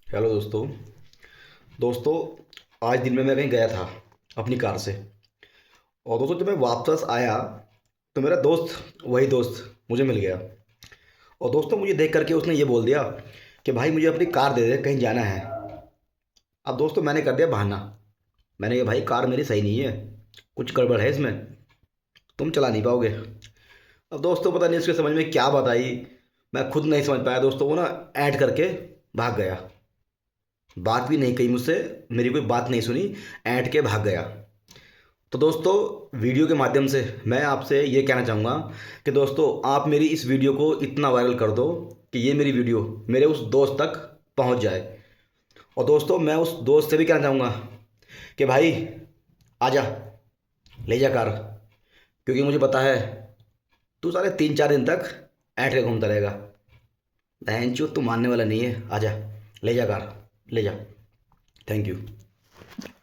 Hello दोस्तों। दोस्तों, आज दिन में मैं कहीं गया था अपनी कार से। और दोस्तों, जब मैं वापस आया तो मेरा दोस्त, वही दोस्त, मुझे मिल गया। और दोस्तों, मुझे देख करके उसने ये बोल दिया कि भाई मुझे अपनी कार दे दे, कहीं जाना है। अब दोस्तों, मैंने कर दिया बहाना। मैंने कहा भाई कार मेरी सही नहीं है, कुछ गड़बड़ है इसमें, तुम चला नहीं पाओगे। अब दोस्तों, पता नहीं उसके समझ में क्या बात आई, मैं खुद नहीं समझ पाया। दोस्तों, वो ना ऐड करके भाग गया। बात भी नहीं कही मुझसे, मेरी कोई बात नहीं सुनी, ऐंठ के भाग गया। तो दोस्तों, वीडियो के माध्यम से मैं आपसे ये कहना चाहूँगा कि दोस्तों, आप मेरी इस वीडियो को इतना वायरल कर दो कि ये मेरी वीडियो मेरे उस दोस्त तक पहुँच जाए। और दोस्तों, मैं उस दोस्त से भी कहना चाहूँगा कि भाई आजा, ले जा कार, क्योंकि मुझे पता है तू सारे 3-4 दिन तक ऐंठ के घूमता रहेगा। बहन चो, तू मानने वाला नहीं है। आजा, ले जा कार, ले जा। Thank you.